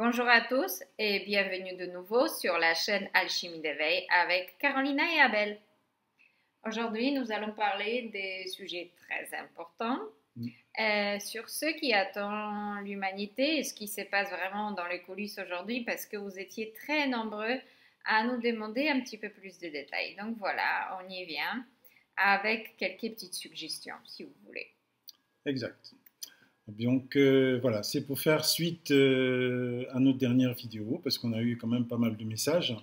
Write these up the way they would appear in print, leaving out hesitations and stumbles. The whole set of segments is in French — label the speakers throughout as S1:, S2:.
S1: Bonjour à tous et bienvenue de nouveau sur la chaîne Alchimie d'éveil avec Carolina et Abel. Aujourd'hui, nous allons parler des sujets très importants sur ce qui attend l'humanité et ce qui se passe vraiment dans les coulisses aujourd'hui parce que vous étiez très nombreux à nous demander un petit peu plus de détails. Donc voilà, on y vient avec quelques petites suggestions si vous voulez.
S2: Exact. Donc voilà, c'est pour faire suite à notre dernière vidéo, parce qu'on a eu quand même pas mal de messages.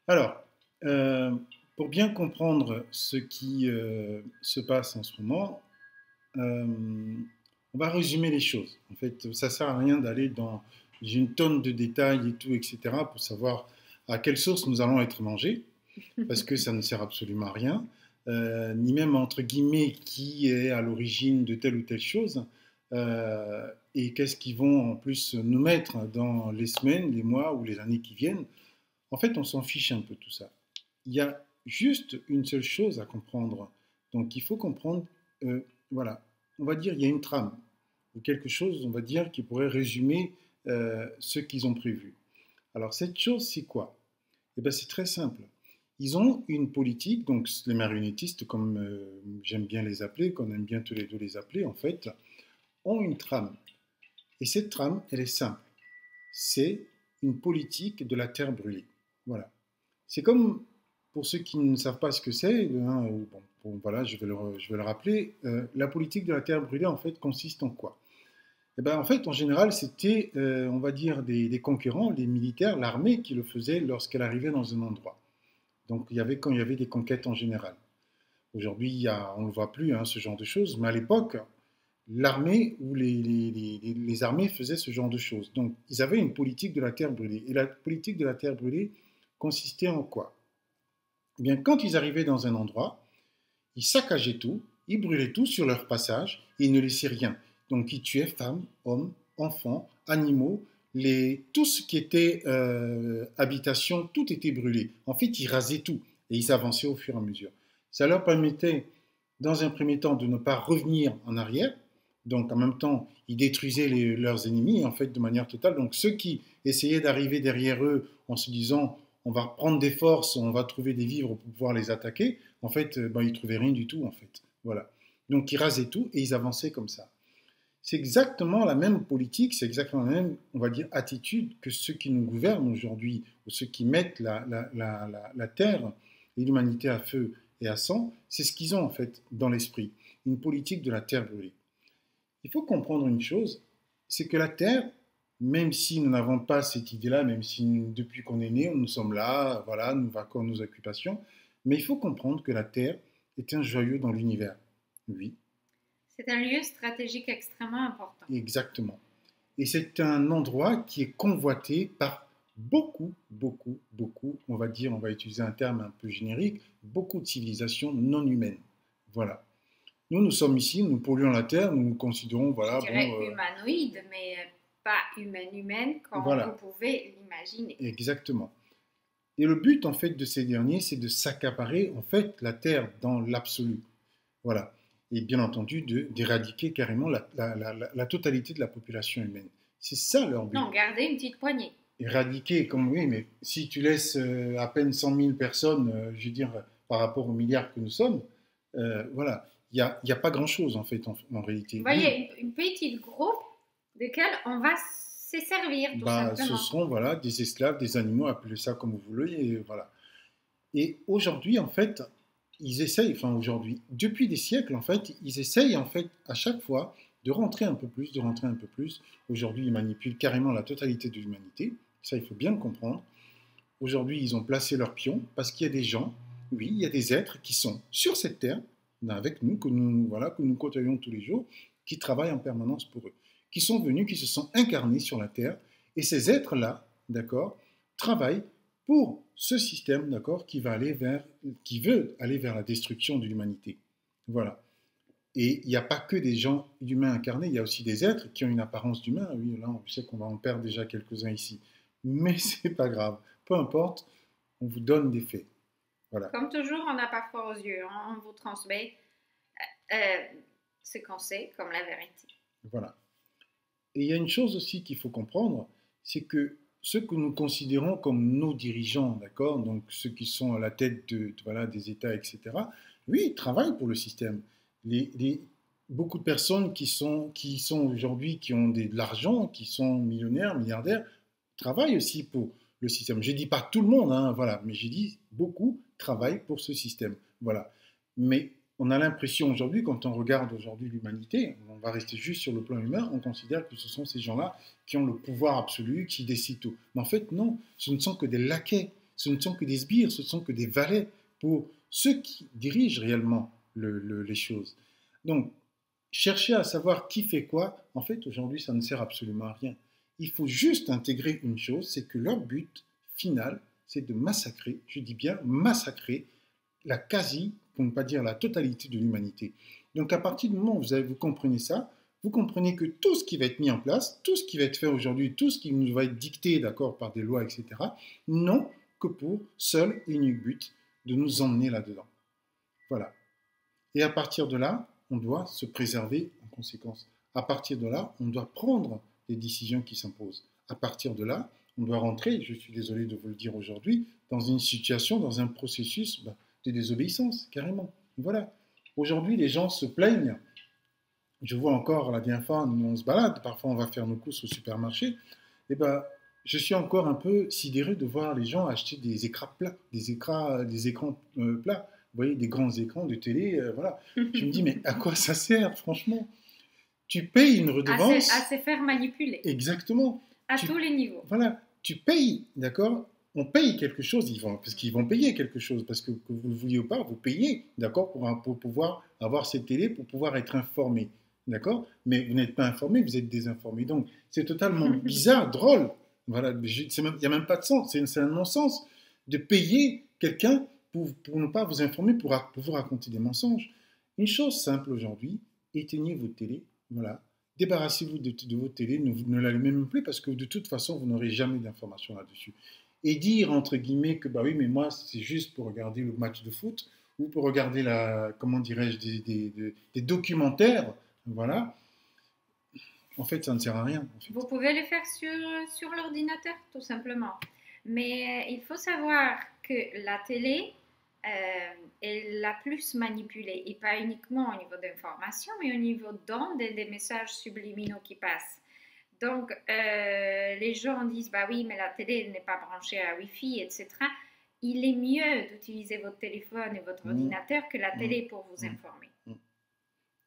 S2: Alors, euh, pour bien comprendre ce qui se passe en ce moment, euh, on va résumer les choses. En fait, ça ne sert à rien d'aller dans une tonne de détails et tout, etc., pour savoir à quelle source nous allons être mangés, parce que ça ne sert absolument à rien, ni même entre guillemets qui est à l'origine de telle ou telle chose, et qu'est-ce qu'ils vont en plus nous mettre dans les semaines, les mois ou les années qui viennent. En fait, on s'en fiche un peu de tout ça. Il y a juste une seule chose à comprendre. Donc il faut comprendre, voilà, on va dire il y a une trame, ou quelque chose, on va dire, qui pourrait résumer ce qu'ils ont prévu. Alors cette chose, c'est quoi? Eh bien, c'est très simple. Ils ont une politique, donc les marionnettistes, comme j'aime bien les appeler, qu'on aime bien tous les deux les appeler, en fait, ont une trame. Et cette trame, elle est simple. C'est une politique de la terre brûlée. Voilà. C'est comme, pour ceux qui ne savent pas ce que c'est, hein, voilà, je vais le rappeler, la politique de la terre brûlée, en fait, consiste en quoi? Eh ben, en fait, en général, c'était, on va dire, des concurrents, les militaires, l'armée qui le faisait lorsqu'elle arrivait dans un endroit. Donc, quand il y avait des conquêtes en général. Aujourd'hui, on ne le voit plus, hein, ce genre de choses, mais à l'époque, l'armée ou les armées faisaient ce genre de choses. Donc, ils avaient une politique de la terre brûlée. Et la politique de la terre brûlée consistait en quoi? Eh bien, quand ils arrivaient dans un endroit, ils saccageaient tout, ils brûlaient tout sur leur passage, et ils ne laissaient rien. Donc, ils tuaient femmes, hommes, enfants, animaux, tout ce qui était habitation, tout était brûlé. En fait, ils rasaient tout et ils avançaient au fur et à mesure. Ça leur permettait, dans un premier temps, de ne pas revenir en arrière. Donc, en même temps, ils détruisaient leurs ennemis, en fait, de manière totale. Donc, ceux qui essayaient d'arriver derrière eux en se disant on va prendre des forces, on va trouver des vivres pour pouvoir les attaquer, en fait, ben, ils trouvaient rien du tout, en fait. Voilà. Donc, ils rasaient tout et ils avançaient comme ça. C'est exactement la même politique, c'est exactement la même, on va dire, attitude que ceux qui nous gouvernent aujourd'hui, ou ceux qui mettent la terre et l'humanité à feu et à sang, c'est ce qu'ils ont en fait dans l'esprit, une politique de la terre brûlée. Il faut comprendre une chose, c'est que la terre, même si nous n'avons pas cette idée-là, même si depuis qu'on est né, nous sommes là, voilà, nous vaquons nos occupations, mais il faut comprendre que la terre est un joyau dans l'univers. Oui,
S1: C'est un lieu stratégique extrêmement important.
S2: exactement. Et c'est un endroit qui est convoité par beaucoup, beaucoup, beaucoup, on va dire, on va utiliser un terme un peu générique, beaucoup de civilisations non humaines. Voilà. Nous, nous sommes ici, nous polluons la Terre, nous nous considérons,
S1: Je
S2: voilà,
S1: dirais
S2: bon,
S1: humanoïde, mais pas humaine comme vous
S2: voilà,
S1: pouvez l'imaginer.
S2: exactement. Et le but, en fait, de ces derniers, c'est de s'accaparer, en fait, la Terre dans l'absolu. Voilà. Et bien entendu, d'éradiquer carrément la totalité de la population humaine. C'est ça leur but.
S1: Non, gardez une petite poignée.
S2: Éradiquer, comme oui, mais si tu laisses à peine 100 000 personnes, je veux dire, par rapport aux milliards que nous sommes, voilà, il y a pas grand-chose en fait en
S1: Vous
S2: réalité. Oui,
S1: voyez, une petite groupe desquels on va se servir tout
S2: bah, ce
S1: simplement.
S2: seront voilà, des esclaves, des animaux, appelez ça comme vous voulez, et voilà. Et aujourd'hui, en fait, ils essayent, enfin aujourd'hui, depuis des siècles, en fait, ils essayent en fait à chaque fois de rentrer un peu plus, de rentrer un peu plus. Aujourd'hui, ils manipulent carrément la totalité de l'humanité, ça il faut bien le comprendre. Aujourd'hui, ils ont placé leurs pions parce qu'il y a des gens, oui, il y a des êtres qui sont sur cette terre, avec nous, voilà, que nous côtoyons tous les jours, qui travaillent en permanence pour eux, qui sont venus, qui se sont incarnés sur la terre, et ces êtres-là, d'accord, travaillent pour ce système, d'accord, qui veut aller vers la destruction de l'humanité. Voilà. Et il n'y a pas que des gens humains incarnés, il y a aussi des êtres qui ont une apparence d'humain. Oui, là, je sais qu'on va en perdre déjà quelques-uns ici. Mais c'est pas grave. Peu importe, on vous donne des faits. Voilà.
S1: Comme toujours, on n'a pas froid aux yeux. On vous transmet euh, ce qu'on sait comme la vérité.
S2: Voilà. Et il y a une chose aussi qu'il faut comprendre, c'est que ceux que nous considérons comme nos dirigeants, d'accord, donc ceux qui sont à la tête voilà, des États, etc., oui, ils travaillent pour le système. Beaucoup de personnes qui sont aujourd'hui, qui ont de l'argent, qui sont millionnaires, milliardaires, travaillent aussi pour le système. Je ne dis pas tout le monde, hein, voilà, mais je dis beaucoup travaillent pour ce système. Voilà. Mais on a l'impression aujourd'hui, quand on regarde aujourd'hui l'humanité, on va rester juste sur le plan humain, on considère que ce sont ces gens-là qui ont le pouvoir absolu, qui décident tout. Mais en fait, non, ce ne sont que des laquais, ce ne sont que des sbires, ce ne sont que des valets pour ceux qui dirigent réellement les choses. Donc, chercher à savoir qui fait quoi, en fait, aujourd'hui, ça ne sert absolument à rien. Il faut juste intégrer une chose, c'est que leur but final, c'est de massacrer, je dis bien massacrer, la quasi, pour ne pas dire la totalité de l'humanité. Donc à partir du moment où vous comprenez ça, vous comprenez que tout ce qui va être mis en place, tout ce qui va être fait aujourd'hui, tout ce qui nous va être dicté, d'accord, par des lois, etc., n'ont que pour seul et unique but de nous emmener là-dedans. Voilà. Et à partir de là, on doit se préserver en conséquence. À partir de là, on doit prendre les décisions qui s'imposent. À partir de là, on doit rentrer, je suis désolé de vous le dire aujourd'hui, dans une situation, dans un processus de désobéissance, carrément. Voilà. Aujourd'hui, les gens se plaignent. Je vois encore la dernière fois, nous on se balade, parfois on va faire nos courses au supermarché. Et je suis encore un peu sidéré de voir les gens acheter des écrans plats, des écrans plats. Vous voyez, des grands écrans de télé, voilà. Je me dis, mais à quoi ça sert, franchement? Tu payes une redevance.
S1: À se faire manipuler.
S2: Exactement.
S1: À tous les niveaux.
S2: Voilà. Tu payes, d'accord? On paye quelque chose, parce qu'ils vont payer quelque chose, parce que vous le vouliez ou pas, vous payez, d'accord, pour pouvoir avoir cette télé, pour pouvoir être informé, d'accord? Mais vous n'êtes pas informé, vous êtes désinformé. Donc, c'est totalement bizarre, drôle. Voilà, il n'y a même pas de sens, c'est un non-sens de payer quelqu'un pour ne pas vous informer, pour vous raconter des mensonges. Une chose simple aujourd'hui, éteignez votre télé, voilà. Débarrassez-vous de votre télé, ne l'allumez même plus parce que de toute façon, vous n'aurez jamais d'informations là-dessus. Et dire, entre guillemets, que bah oui, mais moi, c'est juste pour regarder le match de foot ou pour regarder, comment dirais-je, des documentaires, voilà. En fait, ça ne sert à rien. En fait.
S1: Vous pouvez le faire sur l'ordinateur, tout simplement. Mais il faut savoir que la télé est la plus manipulée, et pas uniquement au niveau d'information, mais au niveau d'ondes et des messages subliminaux qui passent. Donc, les gens disent, bah oui, mais la télé n'est pas branchée à Wi-Fi, etc. Il est mieux d'utiliser votre téléphone et votre ordinateur que la télé pour vous informer.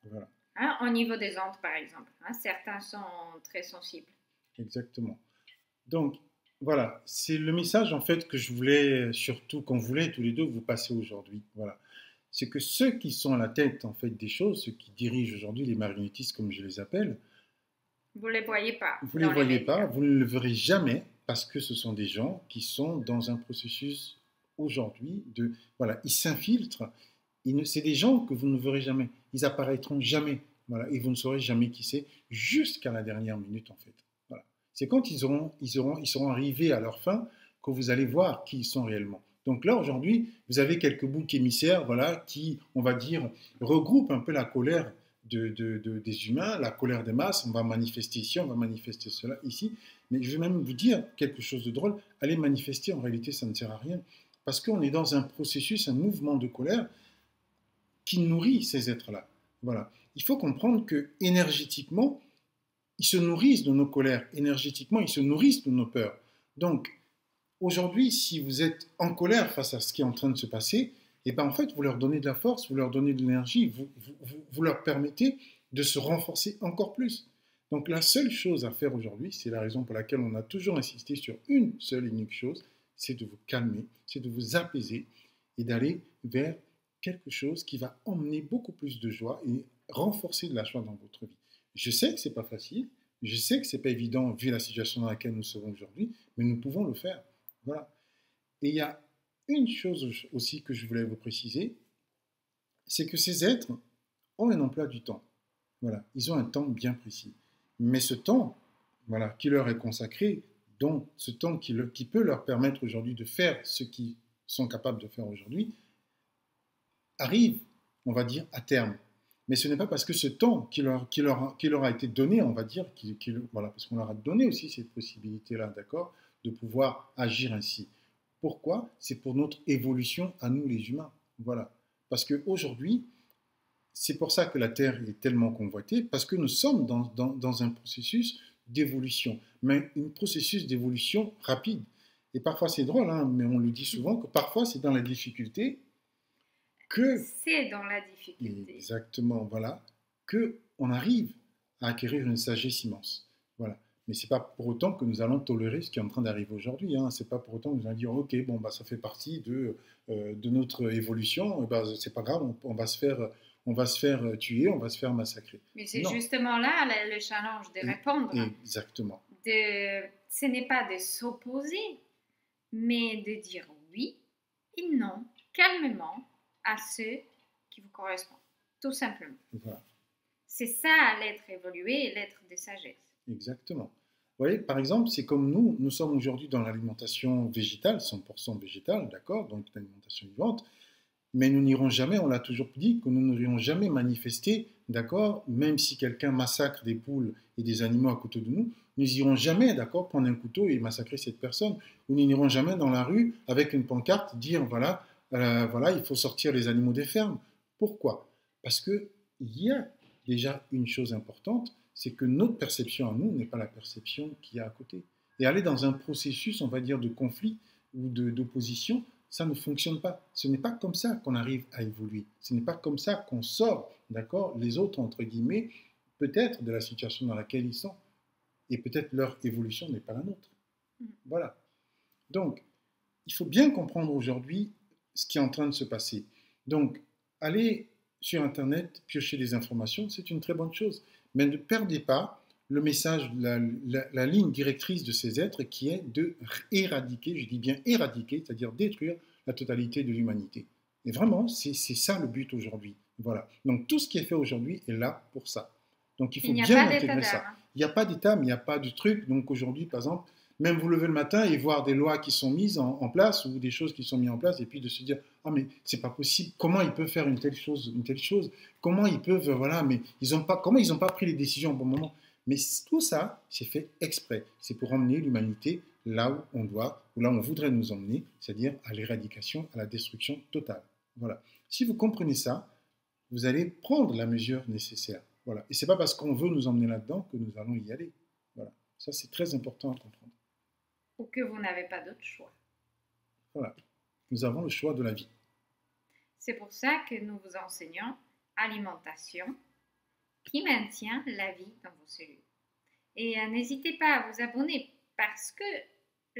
S2: Voilà.
S1: Hein, au niveau des ondes, par exemple. Hein, certains sont très sensibles.
S2: Exactement. Donc, voilà, c'est le message en fait que je voulais, surtout qu'on voulait tous les deux vous passer aujourd'hui. Voilà. C'est que ceux qui sont à la tête en fait des choses, ceux qui dirigent aujourd'hui les marionnettistes comme je les appelle,
S1: vous ne les voyez pas.
S2: Vous ne les voyez pas, vous ne le verrez jamais parce que ce sont des gens qui sont dans un processus aujourd'hui de, voilà, ils s'infiltrent. C'est des gens que vous ne verrez jamais. Ils apparaîtront jamais. Voilà, et vous ne saurez jamais qui c'est jusqu'à la dernière minute en fait. Voilà. C'est quand ils seront arrivés à leur fin que vous allez voir qui ils sont réellement. Donc là aujourd'hui, vous avez quelques boucs émissaires, voilà, qui, on va dire, regroupent un peu la colère des humains, la colère des masses. On va manifester ici, on va manifester cela ici. Mais je vais même vous dire quelque chose de drôle. Aller manifester, en réalité, ça ne sert à rien. Parce qu'on est dans un processus, un mouvement de colère qui nourrit ces êtres-là. Voilà. Il faut comprendre que énergétiquement, ils se nourrissent de nos colères. Énergétiquement, ils se nourrissent de nos peurs. Donc, aujourd'hui, si vous êtes en colère face à ce qui est en train de se passer, et bien en fait, vous leur donnez de la force, vous leur donnez de l'énergie, vous leur permettez de se renforcer encore plus. Donc la seule chose à faire aujourd'hui, c'est la raison pour laquelle on a toujours insisté sur une seule et unique chose, c'est de vous calmer, c'est de vous apaiser et d'aller vers quelque chose qui va emmener beaucoup plus de joie et renforcer de la joie dans votre vie. Je sais que ce n'est pas facile, je sais que ce n'est pas évident vu la situation dans laquelle nous sommes aujourd'hui, mais nous pouvons le faire. Voilà. Et il y a une chose aussi que je voulais vous préciser, c'est que ces êtres ont un emploi du temps. Voilà, ils ont un temps bien précis. Mais ce temps, voilà, qui leur est consacré, donc ce temps qui peut leur permettre aujourd'hui de faire ce qu'ils sont capables de faire aujourd'hui, arrive, on va dire, à terme. Mais ce n'est pas parce que ce temps qui leur a été donné, on va dire, voilà, parce qu'on leur a donné aussi cette possibilité-là, d'accord, de pouvoir agir ainsi. Pourquoi? C'est pour notre évolution à nous les humains. Voilà. Parce qu'aujourd'hui, c'est pour ça que la Terre est tellement convoitée, parce que nous sommes dans un processus d'évolution, mais un processus d'évolution rapide. Et parfois c'est drôle, hein, mais on le dit souvent, que parfois c'est dans la difficulté que...
S1: C'est dans la difficulté.
S2: Exactement, voilà, qu'on arrive à acquérir une sagesse immense. Voilà. Mais ce n'est pas pour autant que nous allons tolérer ce qui est en train d'arriver aujourd'hui. Hein. Ce n'est pas pour autant que nous allons dire, ok, bon, bah, ça fait partie de notre évolution, bah, c'est pas grave, on va se faire tuer, on va se faire massacrer.
S1: Mais c'est justement là le challenge de répondre.
S2: Exactement.
S1: Ce n'est pas de s'opposer, mais de dire oui et non, calmement, à ceux qui vous correspondent, tout simplement.
S2: Voilà.
S1: C'est ça l'être évolué et l'être de sagesse.
S2: Exactement. Vous voyez, par exemple, c'est comme nous sommes aujourd'hui dans l'alimentation végétale, 100% végétale, d'accord, donc l'alimentation vivante, mais nous n'irons jamais, on l'a toujours dit, que nous n'irions jamais manifester, d'accord, même si quelqu'un massacre des poules et des animaux à côté de nous, nous n'irons jamais, d'accord, prendre un couteau et massacrer cette personne, ou nous n'irons jamais dans la rue avec une pancarte dire, voilà, il faut sortir les animaux des fermes. Pourquoi? Parce qu'il y a déjà une chose importante, c'est que notre perception à nous n'est pas la perception qu'il y a à côté. Et aller dans un processus, on va dire, de conflit ou d'opposition, ça ne fonctionne pas. Ce n'est pas comme ça qu'on arrive à évoluer. Ce n'est pas comme ça qu'on sort, d'accord, les autres, entre guillemets, peut-être de la situation dans laquelle ils sont. Et peut-être leur évolution n'est pas la nôtre. Voilà. Donc, il faut bien comprendre aujourd'hui ce qui est en train de se passer. Donc, aller sur Internet, piocher des informations, c'est une très bonne chose. Mais ne perdez pas le message, la ligne directrice de ces êtres qui est de éradiquer, je dis bien éradiquer, c'est-à-dire détruire la totalité de l'humanité. Et vraiment, c'est ça le but aujourd'hui. Voilà. Donc, tout ce qui est fait aujourd'hui est là pour ça. Donc, il faut bien intégrer ça. Il n'y a pas d'État, mais il n'y a pas de truc. Donc, aujourd'hui, par exemple, même vous lever le matin et voir des lois qui sont mises en place ou des choses qui sont mises en place et puis de se dire ah mais c'est pas possible, comment ils peuvent faire une telle chose, comment ils peuvent voilà, mais comment ils n'ont pas pris les décisions au bon moment. Mais tout ça c'est fait exprès, c'est pour emmener l'humanité là où on doit ou là où on voudrait nous emmener, c'est-à-dire à l'éradication, à la destruction totale. Voilà. Si vous comprenez ça, vous allez prendre la mesure nécessaire. Voilà. Et c'est pas parce qu'on veut nous emmener là-dedans que nous allons y aller. Voilà. Ça c'est très important à comprendre.
S1: Ou que vous n'avez pas d'autre choix.
S2: Voilà, nous avons le choix de la vie.
S1: C'est pour ça que nous vous enseignons alimentation qui maintient la vie dans vos cellules. Et n'hésitez pas à vous abonner parce que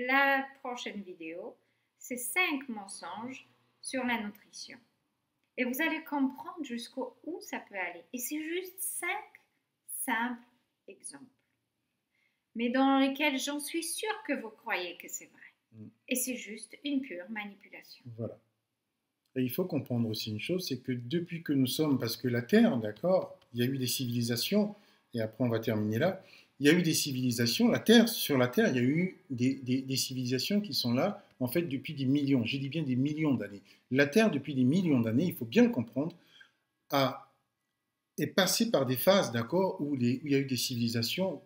S1: la prochaine vidéo, c'est 5 mensonges sur la nutrition. Et vous allez comprendre jusqu'où ça peut aller. Et c'est juste 5 simples exemples, mais dans lesquels j'en suis sûre que vous croyez que c'est vrai. Et c'est juste une pure manipulation.
S2: Voilà. Et il faut comprendre aussi une chose, c'est que depuis que nous sommes, parce que la Terre, d'accord, il y a eu des civilisations, et après on va terminer là, il y a eu des civilisations, sur la Terre, il y a eu des civilisations qui sont là, en fait, depuis des millions, je dis bien des millions d'années. La Terre, depuis des millions d'années, il faut bien le comprendre, est passée par des phases, d'accord, où il y a eu des civilisations.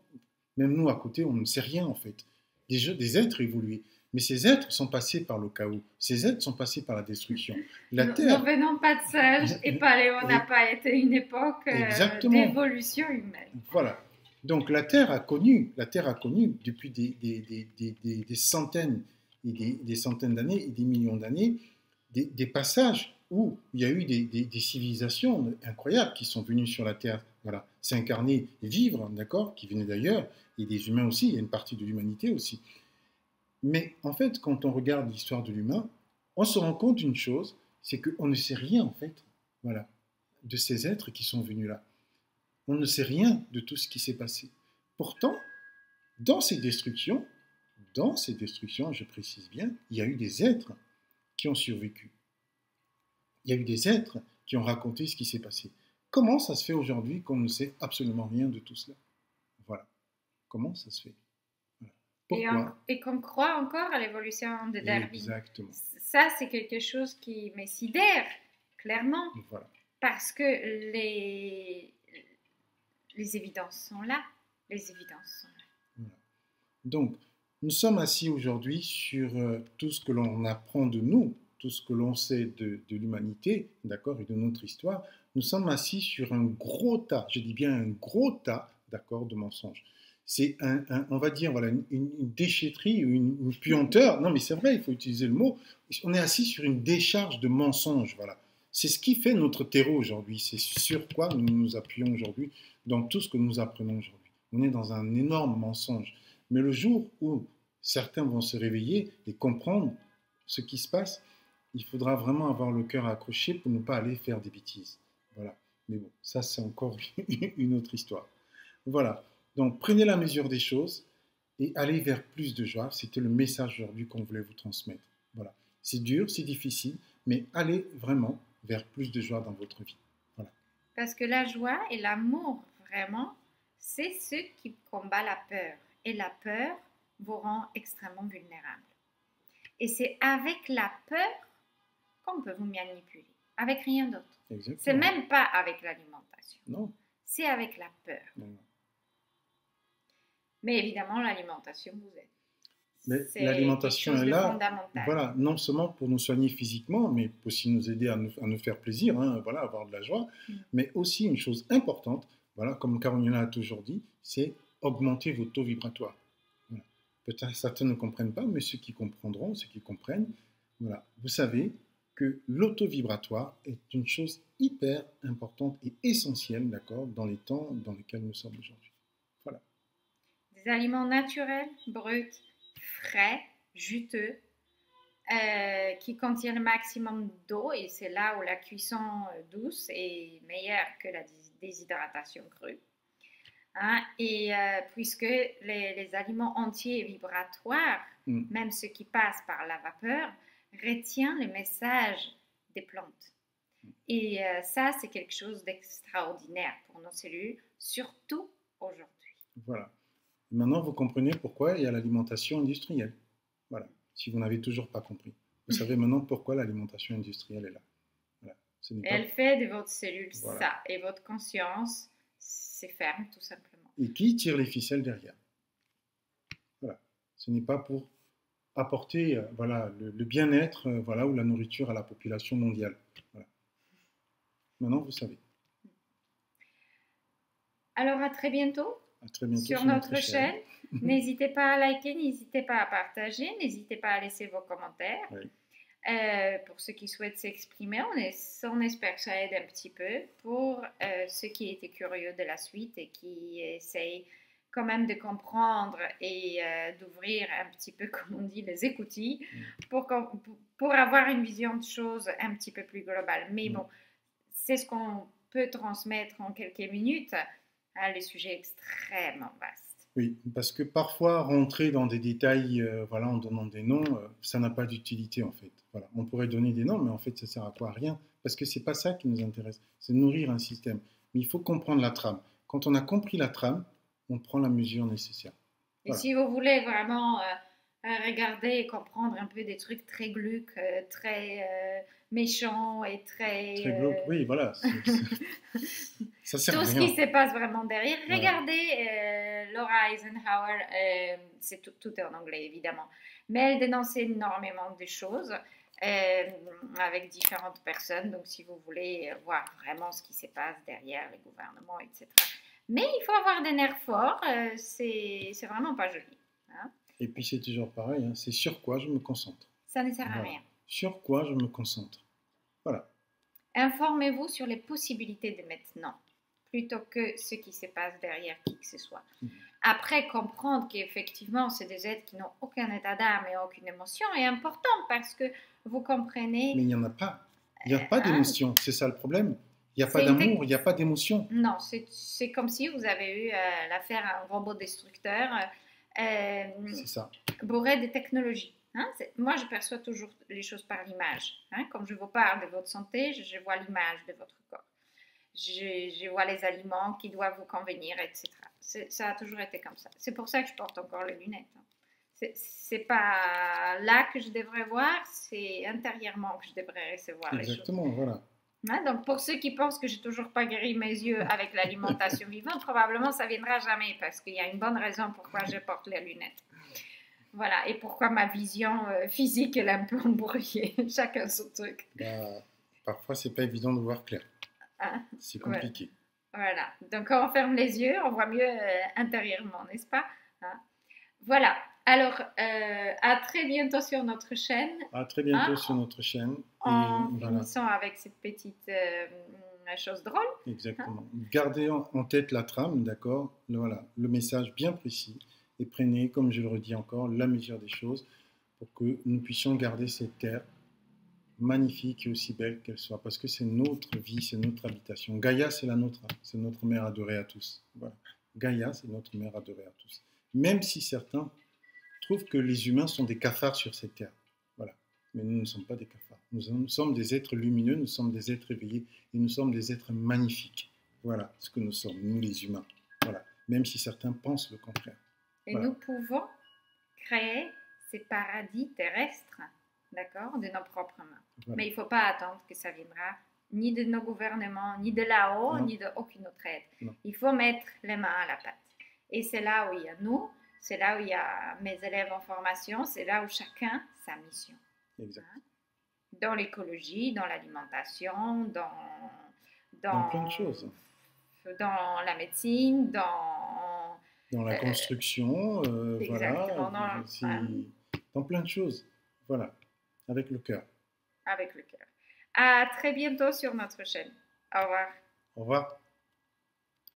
S2: Même nous, à côté, on ne sait rien, en fait. Des êtres évolués. Mais ces êtres sont passés par le chaos. Ces êtres sont passés par la destruction.
S1: La Terre... Nous venons pas de sages et Paléo n'a pas été une époque d'évolution humaine.
S2: Voilà. Donc la Terre a connu depuis des centaines et des centaines d'années et des millions d'années des passages où il y a eu des civilisations incroyables qui sont venues sur la Terre, voilà, s'incarner et vivre, d'accord, qui venaient d'ailleurs, et des humains aussi, il y a une partie de l'humanité aussi. Mais en fait, quand on regarde l'histoire de l'humain, on se rend compte d'une chose, c'est qu'on ne sait rien en fait, voilà, de ces êtres qui sont venus là. On ne sait rien de tout ce qui s'est passé. Pourtant, dans ces destructions, je précise bien, il y a eu des êtres qui ont survécu. Il y a eu des êtres qui ont raconté ce qui s'est passé. Comment ça se fait aujourd'hui qu'on ne sait absolument rien de tout cela? Voilà. Comment ça se fait? Voilà. Pourquoi?
S1: Et qu'on croit encore à l'évolution de Darwin.
S2: Exactement.
S1: Ça, c'est quelque chose qui me sidère, clairement.
S2: Voilà.
S1: parce que les évidences sont là. Les évidences sont là.
S2: Voilà. Donc, nous sommes assis aujourd'hui sur tout ce que l'on apprend de nous, tout ce que l'on sait de l'humanité, d'accord, et de notre histoire. Nous sommes assis sur un gros tas, je dis bien un gros tas, d'accord, de mensonges. C'est on va dire, voilà, une déchetterie, une puanteur. Non, mais c'est vrai, il faut utiliser le mot. On est assis sur une décharge de mensonges, voilà. C'est ce qui fait notre terreau aujourd'hui. C'est sur quoi nous nous appuyons aujourd'hui dans tout ce que nous apprenons aujourd'hui. On est dans un énorme mensonge. Mais le jour où certains vont se réveiller et comprendre ce qui se passe, il faudra vraiment avoir le cœur accroché pour ne pas aller faire des bêtises. Voilà. Mais bon, ça c'est encore une autre histoire. Voilà. Donc prenez la mesure des choses et allez vers plus de joie. C'était le message aujourd'hui qu'on voulait vous transmettre. Voilà. C'est dur, c'est difficile, mais allez vraiment vers plus de joie dans votre vie. Voilà.
S1: Parce que la joie et l'amour, vraiment, c'est ce qui combat la peur. Et la peur vous rend extrêmement vulnérable. Et c'est avec la peur qu'on peut vous manipuler. Avec rien d'autre.
S2: Exactement.
S1: C'est même pas avec l'alimentation.
S2: Non.
S1: C'est avec la peur.
S2: Non.
S1: Mais évidemment, l'alimentation vous aide.
S2: Mais l'alimentation est là, voilà, non seulement pour nous soigner physiquement, mais pour aussi nous aider à nous faire plaisir, hein, voilà, avoir de la joie, mais aussi une chose importante, voilà, comme Carolina a toujours dit, c'est augmenter vos taux vibratoires. Voilà. Peut-être certains ne comprennent pas, mais ceux qui comprendront, ceux qui comprennent, voilà, vous savez que l'auto-vibratoire est une chose hyper importante et essentielle, d'accord, dans les temps dans lesquels nous sommes aujourd'hui. Voilà.
S1: Des aliments naturels, bruts, frais, juteux, qui contiennent le maximum d'eau, et c'est là où la cuisson douce est meilleure que la déshydratation crue. Hein? Et puisque les aliments entiers et vibratoires, même ceux qui passent par la vapeur, retiennent le message des plantes. Et ça, c'est quelque chose d'extraordinaire pour nos cellules, surtout aujourd'hui.
S2: Voilà. Maintenant, vous comprenez pourquoi il y a l'alimentation industrielle. Voilà. Si vous n'avez toujours pas compris. Vous savez maintenant pourquoi l'alimentation industrielle est là. Voilà.
S1: Elle fait de votre cellule ça. Et votre conscience, c'est ferme, tout simplement.
S2: Et qui tire les ficelles derrière. Voilà. Ce n'est pas pour apporter voilà, le bien-être voilà, ou la nourriture à la population mondiale. Voilà. Maintenant, vous savez.
S1: Alors, à très bientôt.
S2: Très bientôt
S1: sur notre chaîne. N'hésitez pas à liker, n'hésitez pas à partager, n'hésitez pas à laisser vos commentaires.
S2: Oui.
S1: Pour ceux qui souhaitent s'exprimer, on espère que ça aide un petit peu. Pour ceux qui étaient curieux de la suite et qui essayent quand même de comprendre et d'ouvrir un petit peu, comme on dit, les écoutilles pour avoir une vision de choses un petit peu plus globale. Mais bon, c'est ce qu'on peut transmettre en quelques minutes. Le sujet est extrêmement vaste.
S2: Oui, parce que parfois, rentrer dans des détails voilà, en donnant des noms, ça n'a pas d'utilité en fait. Voilà. On pourrait donner des noms, mais en fait, ça ne sert à quoi? À rien. Parce que ce n'est pas ça qui nous intéresse. C'est nourrir un système. Mais il faut comprendre la trame. Quand on a compris la trame, on prend la mesure nécessaire.
S1: Voilà. Et si vous voulez vraiment regarder et comprendre un peu des trucs très glauques, très méchants et très
S2: glauques, oui, voilà. Ça sert
S1: tout
S2: à rien.
S1: Ce qui se passe vraiment derrière. Voilà. Regardez Laura Eisenhower, c'est tout est en anglais évidemment, mais elle dénonçait énormément de choses avec différentes personnes. Donc si vous voulez voir vraiment ce qui se passe derrière les gouvernements, etc. Mais il faut avoir des nerfs forts, c'est vraiment pas joli. Hein?
S2: Et puis c'est toujours pareil, hein, c'est sur quoi je me concentre.
S1: Ça ne sert à rien.
S2: Sur quoi je me concentre. Voilà.
S1: Informez-vous sur les possibilités de maintenant, plutôt que ce qui se passe derrière qui que ce soit. Après, comprendre qu'effectivement, c'est des êtres qui n'ont aucun état d'âme et aucune émotion est important parce que vous comprenez...
S2: Mais il n'y en a pas. Il n'y a pas d'émotion, c'est ça le problème. Il n'y a pas d'amour, il n'y a pas d'émotion.
S1: Non, c'est comme si vous avez eu l'affaire à un robot destructeur
S2: c'est ça.
S1: bourré de technologies. Hein? Moi, je perçois toujours les choses par l'image. Hein? Comme je vous parle de votre santé, je vois l'image de votre corps. Je vois les aliments qui doivent vous convenir, etc. Ça a toujours été comme ça. C'est pour ça que je porte encore les lunettes. Hein. C'est pas là que je devrais voir, c'est intérieurement que je devrais recevoir les choses.
S2: Exactement, voilà.
S1: Hein, donc, pour ceux qui pensent que j'ai toujours pas guéri mes yeux avec l'alimentation vivante, probablement ça viendra jamais parce qu'il y a une bonne raison pourquoi je porte les lunettes. Voilà, et pourquoi ma vision physique est un peu embrouillée. Chacun son truc.
S2: Bah, parfois, c'est pas évident de voir clair.
S1: Hein?
S2: C'est compliqué.
S1: Voilà, donc quand on ferme les yeux, on voit mieux intérieurement, n'est-ce pas? Hein? Voilà, alors à très bientôt sur notre chaîne.
S2: À très bientôt sur notre chaîne.
S1: En finissant avec cette petite chose drôle.
S2: Exactement. Gardez en tête la trame, d'accord? Voilà, le message bien précis. Et prenez, comme je le redis encore, la mesure des choses pour que nous puissions garder cette terre magnifique et aussi belle qu'elle soit. Parce que c'est notre vie, c'est notre habitation. Gaïa, c'est la nôtre. C'est notre mère adorée à tous. Voilà. Gaïa, c'est notre mère adorée à tous. Même si certains trouvent que les humains sont des cafards sur cette terre. Voilà. Mais nous ne sommes pas des cafards. Nous sommes des êtres lumineux, nous sommes des êtres éveillés et nous sommes des êtres magnifiques. Voilà ce que nous sommes, nous les humains. Voilà. Même si certains pensent le contraire.
S1: Et voilà. Nous pouvons créer ces paradis terrestres, d'accord, de nos propres mains. Voilà. Mais il ne faut pas attendre que ça viendra ni de nos gouvernements, ni de là-haut, ni d'aucune autre aide. Non. Il faut mettre les mains à la pâte. Et c'est là où il y a nous, c'est là où il y a mes élèves en formation, c'est là où chacun sa mission.
S2: Exact.
S1: Hein? Dans l'écologie, dans l'alimentation,
S2: dans plein de choses.
S1: Dans la médecine, dans
S2: la construction,
S1: exactement,
S2: voilà, dans plein de choses. Voilà, avec le cœur.
S1: Avec le cœur. À très bientôt sur notre chaîne. Au revoir.
S2: Au revoir.